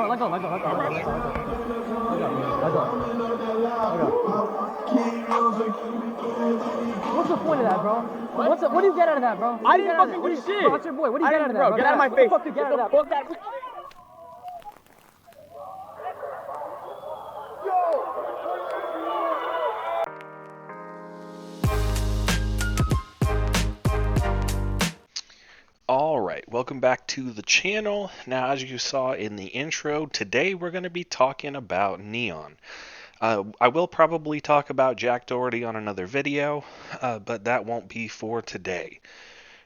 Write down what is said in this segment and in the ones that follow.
Let go. What's the point of that, bro? What do you get out of that, bro? I didn't fucking do shit. Bro, that's your boy. What do you get out of that, bro? Get out of my face. What the fuck do you get out of that? Alright, welcome back to the channel. Now, as you saw in the intro, today we're going to be talking about N3on. I will probably talk about Jack Doherty on another video, but that won't be for today.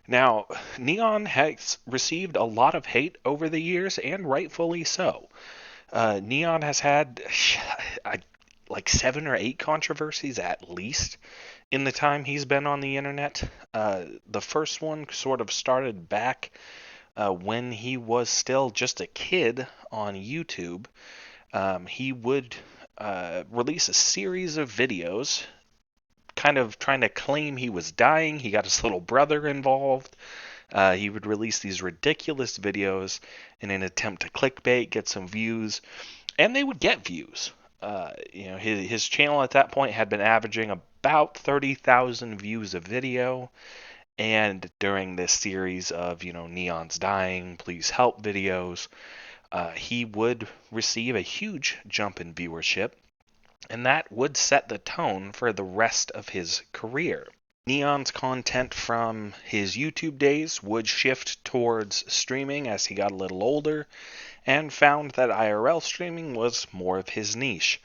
Now, N3on has received a lot of hate over the years, and rightfully so. N3on has had like 7 or 8 controversies at least in the time he's been on the internet. The first one sort of started back when he was still just a kid on YouTube. He would release a series of videos kind of trying to claim he was dying. He got his little brother involved. He would release these ridiculous videos in an attempt to clickbait, get some views, and they would get views. His channel at that point had been averaging about 30,000 views a video, and during this series of, N3on's dying, please help videos, he would receive a huge jump in viewership, and that would set the tone for the rest of his career. N3on's content from his YouTube days would shift towards streaming as he got a little older, and found that IRL streaming was more of his niche.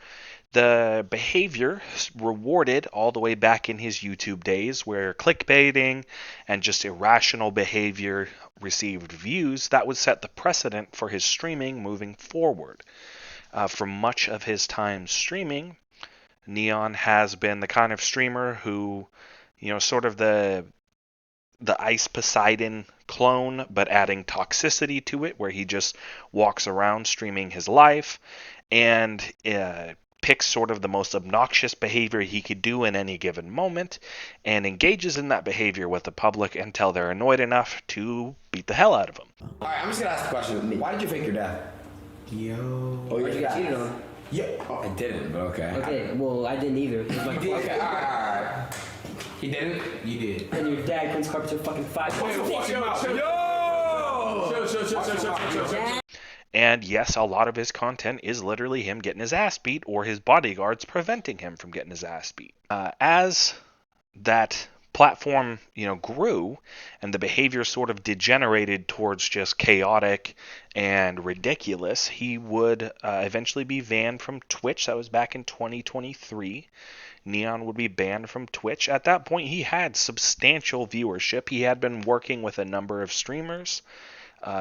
The behavior rewarded all the way back in his YouTube days, where clickbaiting and just irrational behavior received views, that would set the precedent for his streaming moving forward. For much of his time streaming, N3on has been the kind of streamer who, sort of the Ice Poseidon clone, but adding toxicity to it, where he just walks around streaming his life and picks sort of the most obnoxious behavior he could do in any given moment and engages in that behavior with the public until they're annoyed enough to beat the hell out of him. Alright, I'm just gonna ask the question. Why did you fake your death? Yo. Oh, you got cheated on. Yeah. Oh, I didn't, but okay. Okay, well, I didn't either. It was like Okay, alright. He didn't? You did. And your dad Prince Carpenter fucking 5. Yo! And yes, a lot of his content is literally him getting his ass beat or his bodyguards preventing him from getting his ass beat. As that platform, grew and the behavior sort of degenerated towards just chaotic and ridiculous, he would eventually be banned from Twitch. That was back in 2023. N3on would be banned from Twitch. At that point, he had substantial viewership. He had been working with a number of streamers.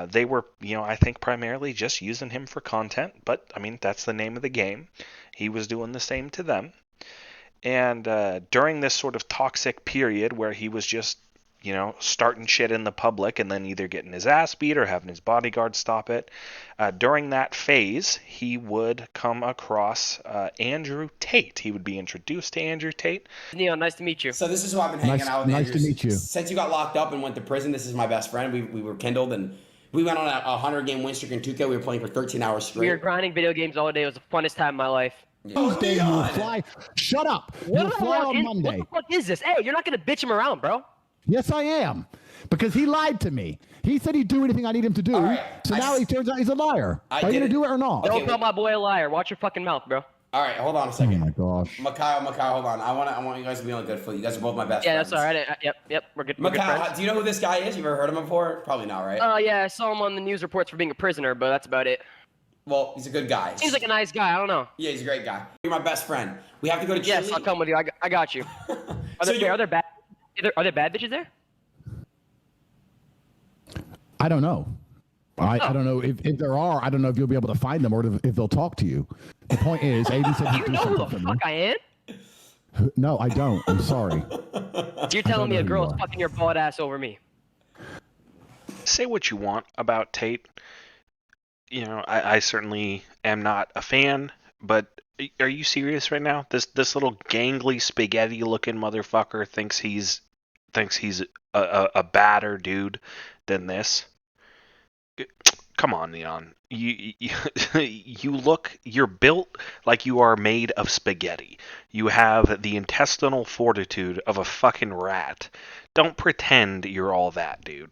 They were, I think primarily just using him for content, but that's the name of the game. He was doing the same to them. And during this sort of toxic period where he was just, starting shit in the public and then either getting his ass beat or having his bodyguard stop it, during that phase, he would come across Andrew Tate. He would be introduced to Andrew Tate. N3on, nice to meet you. So this is who I've been hanging out with. Nice to meet you. Since you got locked up and went to prison, this is my best friend. We were kindled and we went on a 100-game win streak in 2K. We were playing for 13 hours straight. We were grinding video games all day. It was the funnest time of my life. Tuesday you will fly. Shut up. You'll fly on Monday. What the fuck is this? Hey, you're not gonna bitch him around, bro. Yes, I am. Because he lied to me. He said he'd do anything I need him to do. Right. So now he turns out he's a liar. Are you gonna do it or not? Okay, Don't call my boy a liar. Watch your fucking mouth, bro. All right, hold on a Oh second. my gosh. Mikhail, hold on. I want you guys to be on a good foot. You guys are both my best Yeah, friends. that's all right. Yep. We're good. We're good Mikhail, friends. do you know who this guy is? You've ever heard of him before? Probably not, right? Yeah, I saw him on the news reports for being a prisoner, but that's about it. Well, he's a good guy. Seems like a nice guy. I don't know. Yeah, he's a great guy. You're my best friend. We have to go to Yes, cheerleading. I'll come with you. I got you. Are there bad bitches there? I don't know. I don't know if there are. I don't know if you'll be able to find them or if they'll talk to you. The point is, Aiden said he'd You do know who something the for me. fuck I am? No, I don't. I'm sorry. You're telling me know a who girl's you are. fucking your bald ass over me. Say what you want about Tate. I certainly am not a fan, but are you serious right now? This little gangly spaghetti looking motherfucker thinks he's a badder dude than this. come on, Neon. You're built like you are made of spaghetti. You have the intestinal fortitude of a fucking rat. Don't pretend you're all that, dude.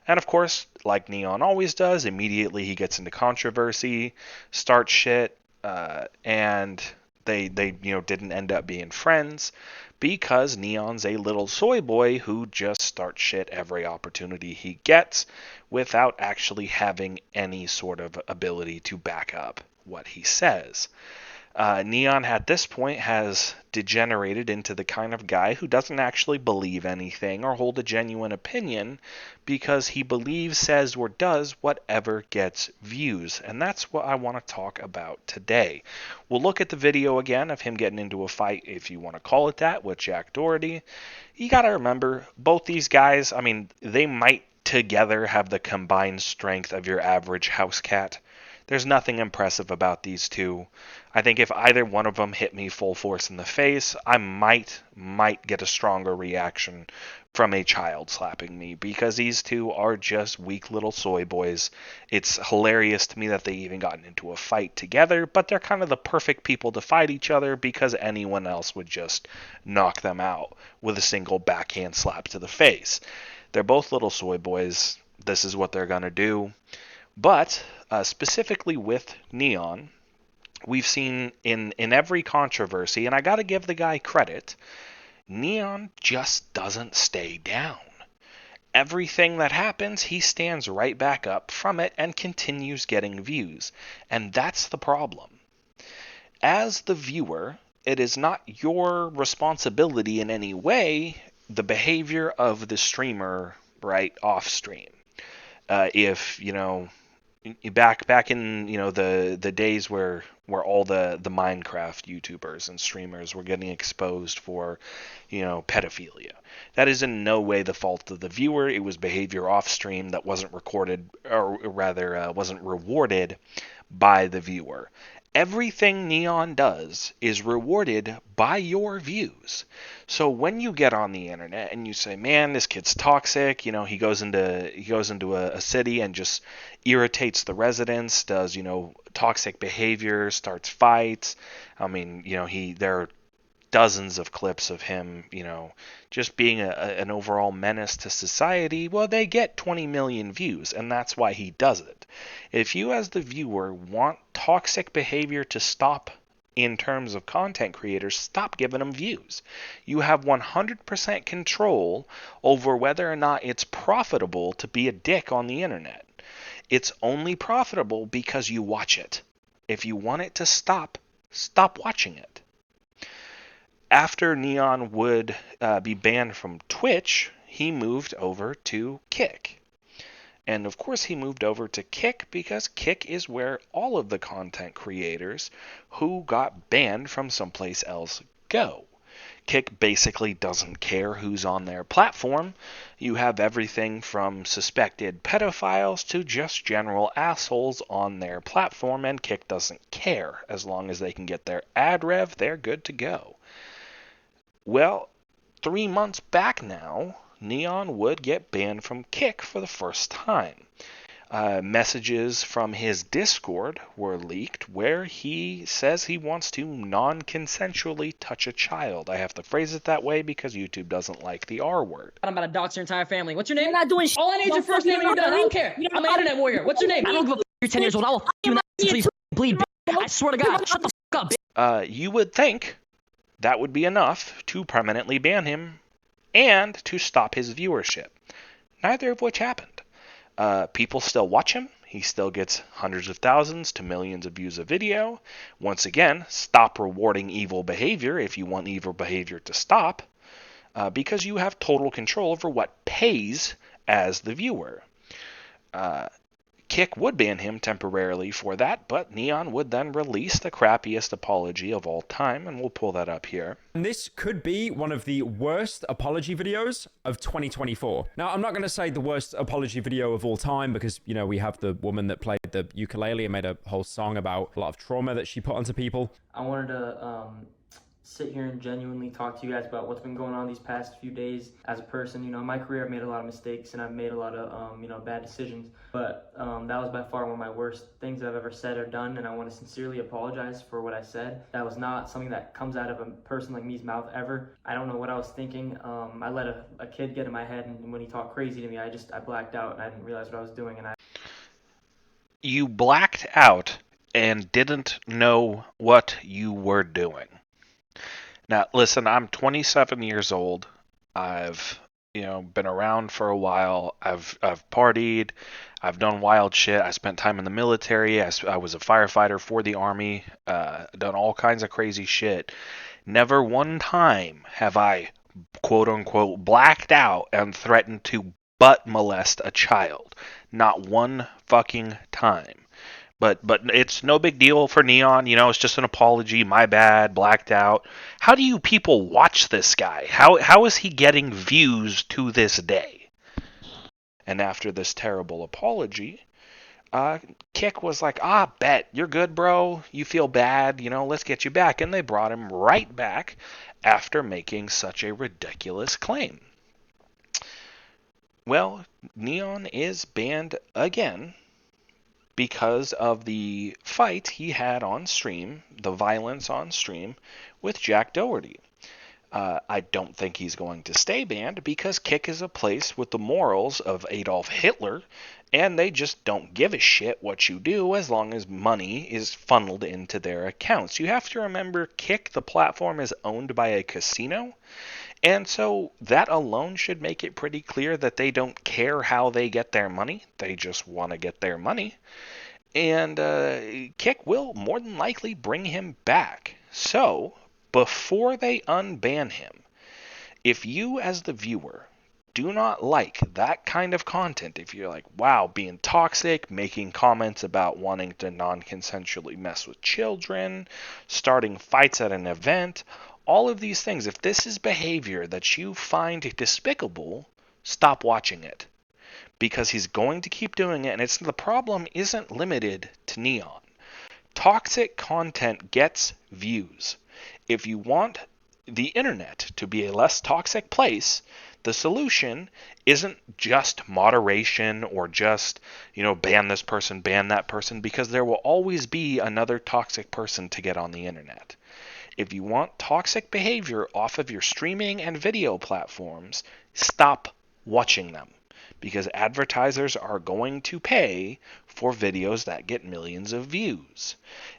And of course, like Neon always does, immediately he gets into controversy, starts shit, and they didn't end up being friends because Neon's a little soy boy who just starts shit every opportunity he gets without actually having any sort of ability to back up what he says. Neon at this point has degenerated into the kind of guy who doesn't actually believe anything or hold a genuine opinion because he believes, says, or does whatever gets views. And that's what I want to talk about today. We'll look at the video again of him getting into a fight, if you want to call it that, with Jack Doherty. You got to remember, both these guys, I mean, they might together have the combined strength of your average house cat. There's nothing impressive about these two. I think if either one of them hit me full force in the face, I might get a stronger reaction from a child slapping me, because these two are just weak little soy boys. It's hilarious to me that they even gotten into a fight together, but they're kind of the perfect people to fight each other because anyone else would just knock them out with a single backhand slap to the face. They're both little soy boys. This is what they're going to do. But specifically with N3on, we've seen in every controversy, and I got to give the guy credit, N3on just doesn't stay down. Everything that happens, he stands right back up from it and continues getting views. And that's the problem. As the viewer, it is not your responsibility in any way the behavior of the streamer right off stream. If, back in the days where all the Minecraft YouTubers and streamers were getting exposed for pedophilia, that is in no way the fault of the viewer. It was behavior off stream that wasn't recorded, or rather wasn't rewarded by the viewer. Everything N3on does is rewarded by your views. So when you get on the internet and you say, "Man, this kid's toxic," he goes into a city and just irritates the residents, does toxic behavior, starts fights. I mean, there are dozens of clips of him, just being an overall menace to society. Well, they get 20 million views, and that's why he does it. If you as the viewer want toxic behavior to stop in terms of content creators, stop giving them views. You have 100% control over whether or not it's profitable to be a dick on the internet. It's only profitable because you watch it. If you want it to stop, stop watching it. After N3on would be banned from Twitch, he moved over to Kick. And of course he moved over to Kick because Kick is where all of the content creators who got banned from someplace else go. Kick basically doesn't care who's on their platform. You have everything from suspected pedophiles to just general assholes on their platform, and Kick doesn't care. As long as they can get their ad rev, they're good to go. Well, 3 months back now, N3on would get banned from Kick for the first time. Messages from his Discord were leaked where he says he wants to non-consensually touch a child. I have to phrase it that way because YouTube doesn't like the R word. I'm about to dox your entire family. What's your name? You're not doing shit. All I need is your first name and you're done. I don't care. I'm an internet warrior. What's your name? I don't give a f. You're 10 years old. I will f you in that until you bleed, bitch. I swear to God. Shut the f up, bitch. You would think that would be enough to permanently ban him and to stop his viewership. Neither of which happened. People still watch him. He still gets hundreds of thousands to millions of views a video. Once again, stop rewarding evil behavior if you want evil behavior to stop, because you have total control over what pays as the viewer. Kick would ban him temporarily for that, but N3on would then release the crappiest apology of all time, and we'll pull that up here. And this could be one of the worst apology videos of 2024. Now, I'm not going to say the worst apology video of all time because, we have the woman that played the ukulele and made a whole song about a lot of trauma that she put onto people. I wanted to sit here and genuinely talk to you guys about what's been going on these past few days as a person. You know, in my career, I've made a lot of mistakes and I've made a lot of, bad decisions. But that was by far one of my worst things I've ever said or done. And I want to sincerely apologize for what I said. That was not something that comes out of a person like me's mouth ever. I don't know what I was thinking. I let a kid get in my head, and when he talked crazy to me, I blacked out and I didn't realize what I was doing. And You blacked out and didn't know what you were doing. Now, listen, I'm 27 years old. I've, been around for a while. I've partied. I've done wild shit. I spent time in the military. I was a firefighter for the Army. Done all kinds of crazy shit. Never one time have I, quote unquote, blacked out and threatened to butt molest a child. Not one fucking time. But it's no big deal for N3on. It's just an apology. My bad. Blacked out. How do you people watch this guy? How is he getting views to this day? And after this terrible apology, Kick was like, bet. You're good, bro. You feel bad. Let's get you back. And they brought him right back after making such a ridiculous claim. Well, N3on is banned again because of the fight he had on stream, the violence on stream, with Jack Doherty. I don't think he's going to stay banned because Kick is a place with the morals of Adolf Hitler, and they just don't give a shit what you do as long as money is funneled into their accounts. You have to remember, Kick, the platform, is owned by a casino, and so that alone should make it pretty clear that they don't care how they get their money. They just want to get their money. And Kick will more than likely bring him back. So, before they unban him, if you as the viewer do not like that kind of content, if you're like, wow, being toxic, making comments about wanting to non-consensually mess with children, starting fights at an event, all of these things, if this is behavior that you find despicable, stop watching it. Because he's going to keep doing it, and the problem isn't limited to N3on. Toxic content gets views. If you want the internet to be a less toxic place, the solution isn't just moderation or just, ban this person, ban that person, because there will always be another toxic person to get on the internet. If you want toxic behavior off of your streaming and video platforms, stop watching them. Because advertisers are going to pay for videos that get millions of views.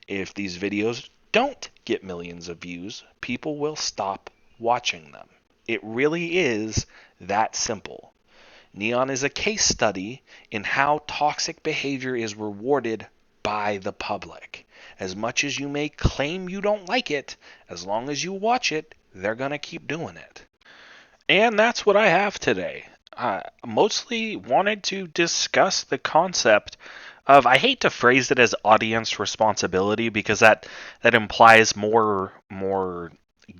If these videos don't get millions of views, people will stop watching them. It really is that simple. N3on is a case study in how toxic behavior is rewarded by the public. As much as you may claim you don't like it, as long as you watch it, they're going to keep doing it. And that's what I have today. Mostly wanted to discuss the concept of, I hate to phrase it as audience responsibility because that implies more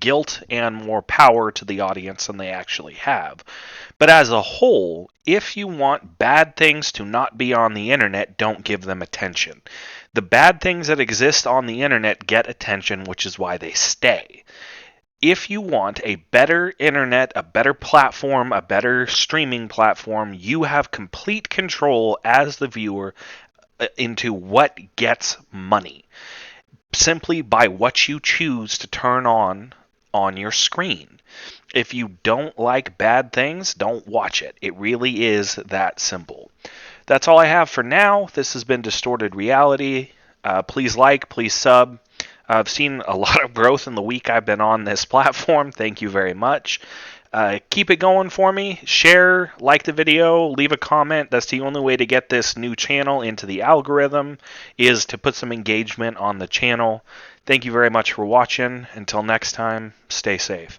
guilt and more power to the audience than they actually have. But as a whole, if you want bad things to not be on the internet, don't give them attention. The bad things that exist on the internet get attention, which is why they stay. If you want a better internet, a better platform, a better streaming platform, you have complete control as the viewer into what gets money, simply by what you choose to turn on your screen. If you don't like bad things, don't watch it. It really is that simple. That's all I have for now. This has been Distorted Reality. Please like, please sub. I've seen a lot of growth in the week I've been on this platform. Thank you very much. Keep it going for me. Share, like the video, leave a comment. That's the only way to get this new channel into the algorithm, is to put some engagement on the channel. Thank you very much for watching. Until next time, stay safe.